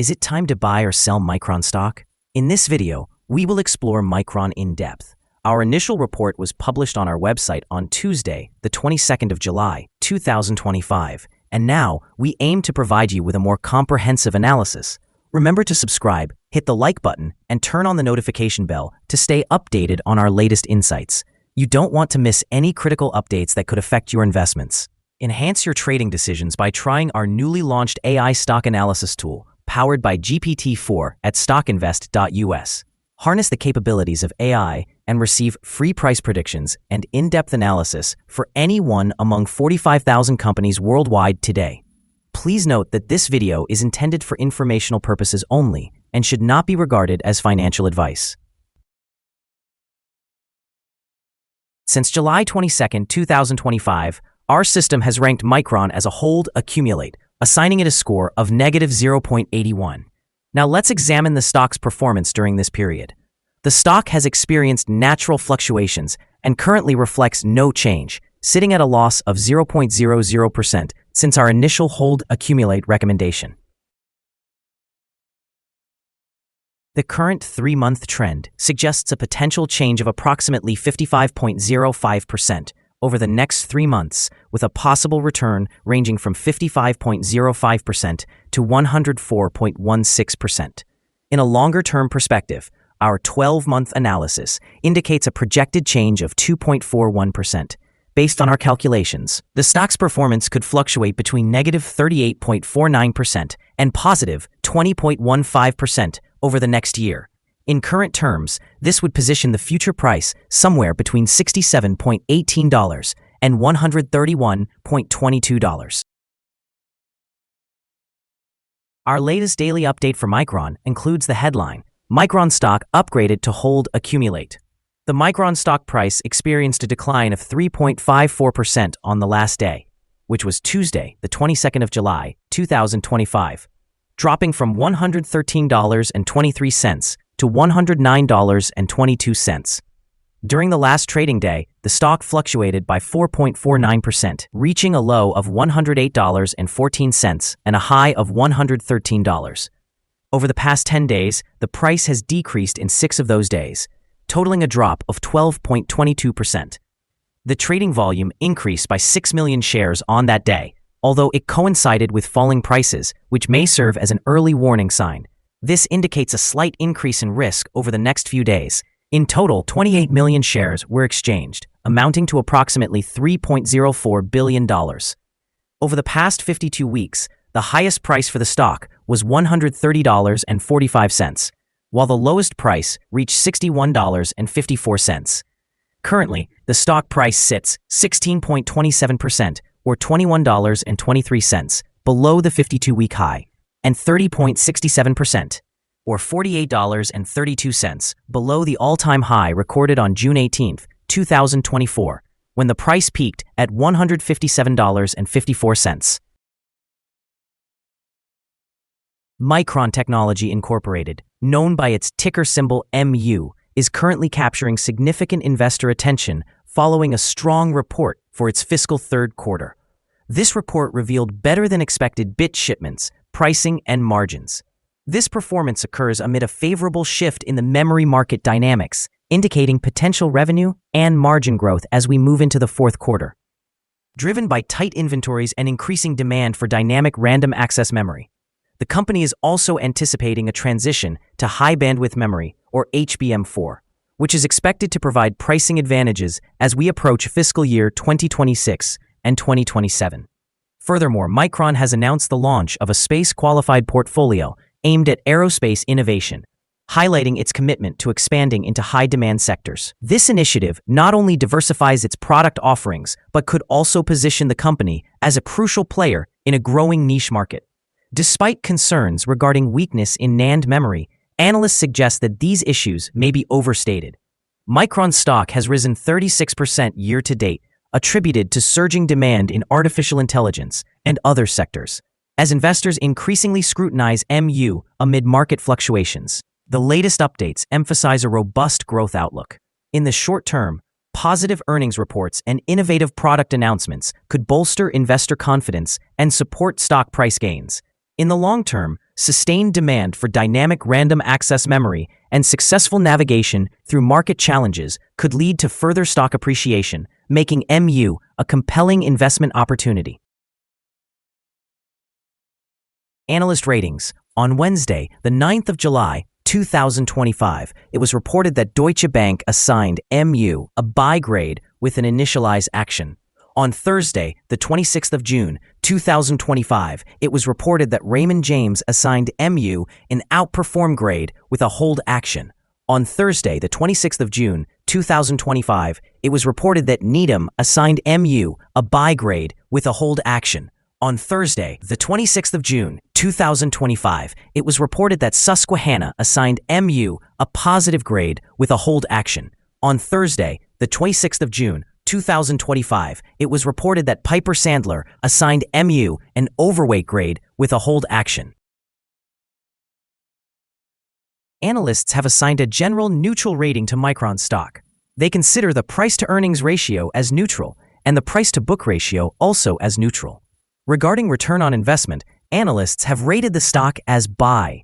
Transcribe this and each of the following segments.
Is it time to buy or sell Micron stock? In this video, we will explore Micron in depth. Our initial report was published on our website on Tuesday, the 22nd of July, 2025, and now we aim to provide you with a more comprehensive analysis. Remember to subscribe, hit the like button, and turn on the notification bell to stay updated on our latest insights. You don't want to miss any critical updates that could affect your investments. Enhance your trading decisions by trying our newly launched AI stock analysis tool, powered by GPT-4 at StockInvest.us. Harness the capabilities of AI and receive free price predictions and in-depth analysis for any one among 45,000 companies worldwide today. Please note that this video is intended for informational purposes only and should not be regarded as financial advice. Since July 22, 2025, our system has ranked Micron as a hold accumulate, assigning it a score of -0.81. Now let's examine the stock's performance during this period. The stock has experienced natural fluctuations and currently reflects no change, sitting at a loss of 0.00% since our initial hold accumulate recommendation. The current 3-month trend suggests a potential change of approximately 55.05% over the next 3 months, with a possible return ranging from 55.05% to 104.16%. In a longer-term perspective, our 12-month analysis indicates a projected change of 2.41%. Based on our calculations, the stock's performance could fluctuate between negative 38.49% and positive 20.15% over the next year. In current terms, this would position the future price somewhere between $67.18 and $131.22. Our latest daily update for Micron includes the headline, Micron stock upgraded to hold accumulate. The Micron stock price experienced a decline of 3.54% on the last day, which was Tuesday, the 22nd of July, 2025, dropping from $113.23 to $109.22. During the last trading day, the stock fluctuated by 4.49%, reaching a low of $108.14 and a high of $113. Over the past 10 days, the price has decreased in 6 of those days, totaling a drop of 12.22%. The trading volume increased by 6 million shares on that day, although it coincided with falling prices, which may serve as an early warning sign. This indicates a slight increase in risk over the next few days. In total, 28 million shares were exchanged, amounting to approximately $3.04 billion. Over the past 52 weeks, the highest price for the stock was $130.45, while the lowest price reached $61.54. Currently, the stock price sits 16.27% or $21.23 below the 52-week high, and 30.67%, or $48.32, below the all-time high recorded on June 18, 2024, when the price peaked at $157.54. Micron Technology Incorporated, known by its ticker symbol MU, is currently capturing significant investor attention following a strong report for its fiscal third quarter. This report revealed better-than-expected bit shipments, pricing, and margins. This performance occurs amid a favorable shift in the memory market dynamics, indicating potential revenue and margin growth as we move into the fourth quarter. Driven by tight inventories and increasing demand for dynamic random access memory, the company is also anticipating a transition to high-bandwidth memory, or HBM4, which is expected to provide pricing advantages as we approach fiscal year 2026 and 2027. Furthermore, Micron has announced the launch of a space-qualified portfolio aimed at aerospace innovation, highlighting its commitment to expanding into high-demand sectors. This initiative not only diversifies its product offerings, but could also position the company as a crucial player in a growing niche market. Despite concerns regarding weakness in NAND memory, analysts suggest that these issues may be overstated. Micron's stock has risen 36% year-to-date, attributed to surging demand in artificial intelligence and other sectors, as investors increasingly scrutinize MU amid market fluctuations. The latest updates emphasize a robust growth outlook. In the short term, positive earnings reports and innovative product announcements could bolster investor confidence and support stock price gains. In the long term, sustained demand for dynamic random access memory, and successful navigation through market challenges could lead to further stock appreciation, making MU a compelling investment opportunity. Analyst ratings. On Wednesday, the 9th of July, 2025, it was reported that Deutsche Bank assigned MU a buy grade with an initialize action. On Thursday, the 26th of June, 2025, it was reported that Raymond James assigned MU an outperform grade with a hold action. On Thursday, the 26th of June, 2025, it was reported that Needham assigned MU a buy grade with a hold action. On Thursday, the 26th of June, 2025, it was reported that Susquehanna assigned MU a positive grade with a hold action. On Thursday, the 26th of June, 2025, it was reported that Piper Sandler assigned MU an overweight grade with a hold action. Analysts have assigned a general neutral rating to Micron stock. They consider the price-to-earnings ratio as neutral and the price-to-book ratio also as neutral. Regarding return on investment, analysts have rated the stock as buy.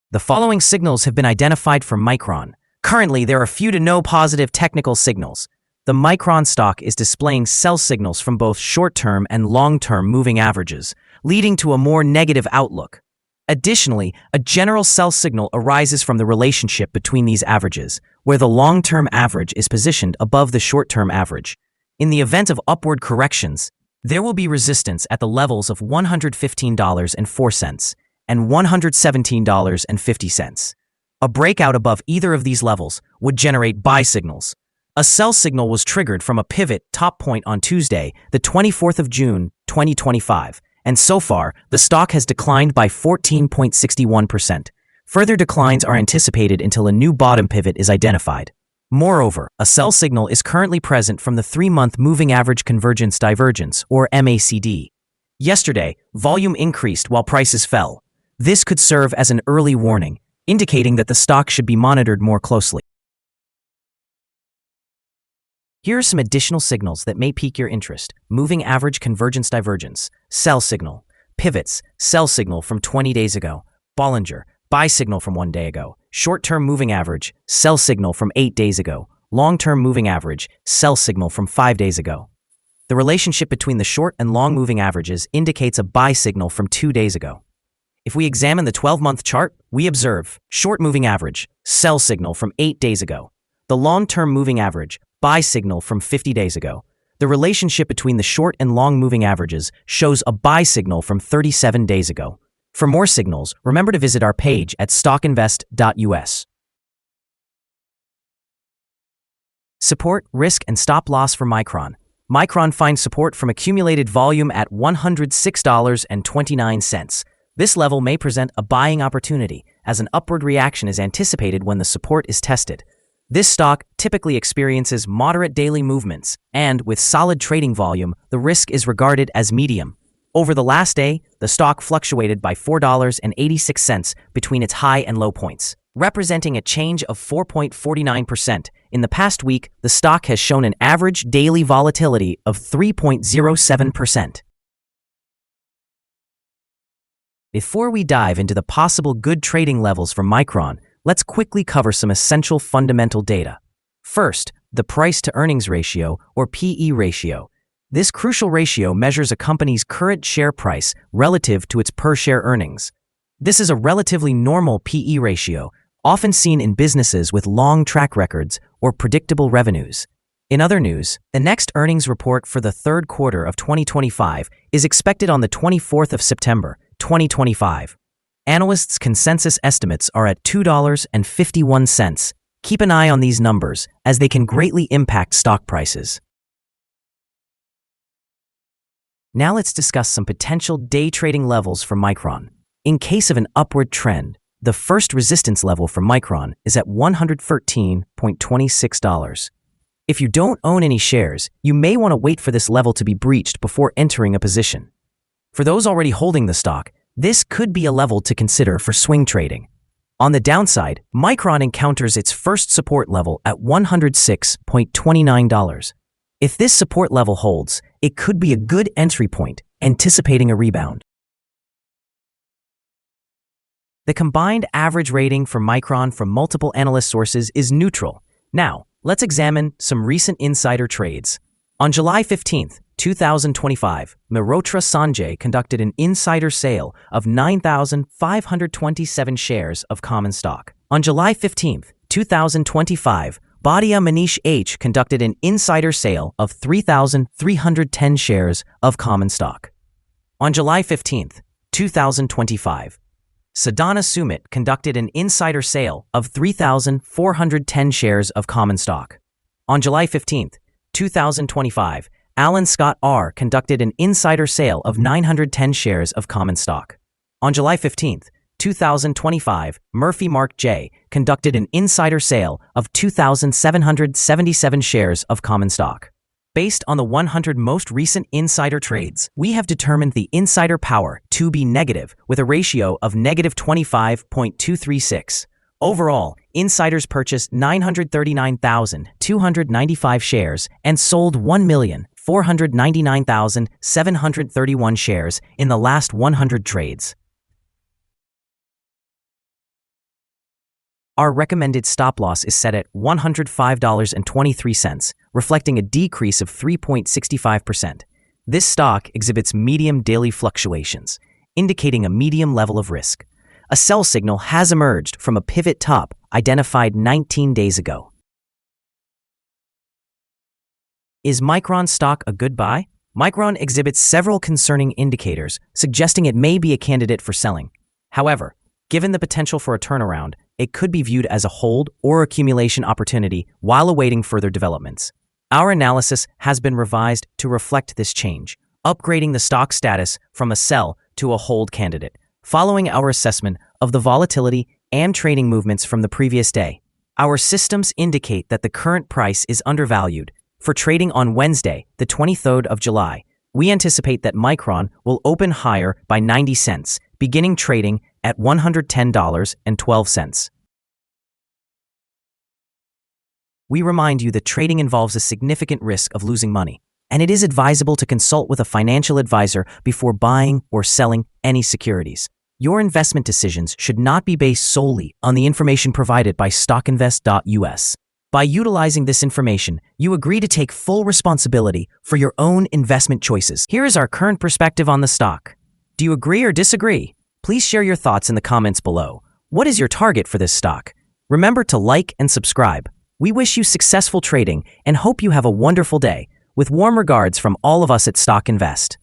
The following signals have been identified for Micron. Currently, there are few to no positive technical signals. The Micron stock is displaying sell signals from both short-term and long-term moving averages, leading to a more negative outlook. Additionally, a general sell signal arises from the relationship between these averages, where the long-term average is positioned above the short-term average. In the event of upward corrections, there will be resistance at the levels of $115.04 and $117.50. A breakout above either of these levels would generate buy signals. A sell signal was triggered from a pivot top point on Tuesday, the 24th of June, 2025, and so far, the stock has declined by 14.61%. Further declines are anticipated until a new bottom pivot is identified. Moreover, a sell signal is currently present from the 3-month Moving Average Convergence Divergence, or MACD. Yesterday, volume increased while prices fell. This could serve as an early warning, indicating that the stock should be monitored more closely. Here are some additional signals that may pique your interest. Moving Average Convergence Divergence, sell signal. Pivots, sell signal from 20 days ago. Bollinger, buy signal from 1 day ago. Short-term moving average, sell signal from 8 days ago. Long-term moving average, sell signal from 5 days ago. The relationship between the short and long moving averages indicates a buy signal from 2 days ago. If we examine the 12-month chart, we observe short moving average, sell signal from 8 days ago. The long-term moving average, buy signal from 50 days ago. The relationship between the short and long moving averages shows a buy signal from 37 days ago. For more signals, remember to visit our page at StockInvest.us. Support, risk, and stop loss for Micron. Micron finds support from accumulated volume at $106.29. This level may present a buying opportunity, as an upward reaction is anticipated when the support is tested. This stock typically experiences moderate daily movements, and with solid trading volume, the risk is regarded as medium. Over the last day, the stock fluctuated by $4.86 between its high and low points, representing a change of 4.49%. In the past week, the stock has shown an average daily volatility of 3.07%. Before we dive into the possible good trading levels for Micron, let's quickly cover some essential fundamental data. First, the price-to-earnings ratio, or PE ratio. This crucial ratio measures a company's current share price relative to its per-share earnings. This is a relatively normal PE ratio, often seen in businesses with long track records or predictable revenues. In other news, the next earnings report for the third quarter of 2025 is expected on the 24th of September, 2025. Analysts' consensus estimates are at $2.51. Keep an eye on these numbers, as they can greatly impact stock prices. Now let's discuss some potential day trading levels for Micron. In case of an upward trend, the first resistance level for Micron is at $113.26. If you don't own any shares, you may want to wait for this level to be breached before entering a position. For those already holding the stock, this could be a level to consider for swing trading. On the downside, Micron encounters its first support level at $106.29. If this support level holds, it could be a good entry point, anticipating a rebound. The combined average rating for Micron from multiple analyst sources is neutral. Now, let's examine some recent insider trades. On July 15th, 2025, Mehrotra Sanjay conducted an insider sale of 9,527 shares of common stock. On July 15th, 2025, Bhatia Manish H. conducted an insider sale of 3,310 shares of common stock. On July 15th, 2025, Sadhana Sumit conducted an insider sale of 3,410 shares of common stock. On July 15th, 2025, Alan Scott R. conducted an insider sale of 910 shares of common stock. On July 15th, 2025, Murphy Mark J. conducted an insider sale of 2,777 shares of common stock. Based on the 100 most recent insider trades, we have determined the insider power to be negative with a ratio of negative 25.236. Overall, insiders purchased 939,295 shares and sold 1,499,731 shares in the last 100 trades. Our recommended stop loss is set at $105.23, reflecting a decrease of 3.65%. This stock exhibits medium daily fluctuations, indicating a medium level of risk. A sell signal has emerged from a pivot top identified 19 days ago. Is Micron stock a good buy? Micron exhibits several concerning indicators, suggesting it may be a candidate for selling. However, given the potential for a turnaround, it could be viewed as a hold or accumulation opportunity while awaiting further developments. Our analysis has been revised to reflect this change, upgrading the stock status from a sell to a hold candidate, following our assessment of the volatility and trading movements from the previous day. Our systems indicate that the current price is undervalued. For trading on Wednesday, the 23rd of July, we anticipate that Micron will open higher by 90 cents, beginning trading at $110.12. We remind you that trading involves a significant risk of losing money, and it is advisable to consult with a financial advisor before buying or selling any securities. Your investment decisions should not be based solely on the information provided by StockInvest.us. By utilizing this information, you agree to take full responsibility for your own investment choices. Here is our current perspective on the stock. Do you agree or disagree? Please share your thoughts in the comments below. What is your target for this stock? Remember to like and subscribe. We wish you successful trading and hope you have a wonderful day. With warm regards from all of us at Stock Invest.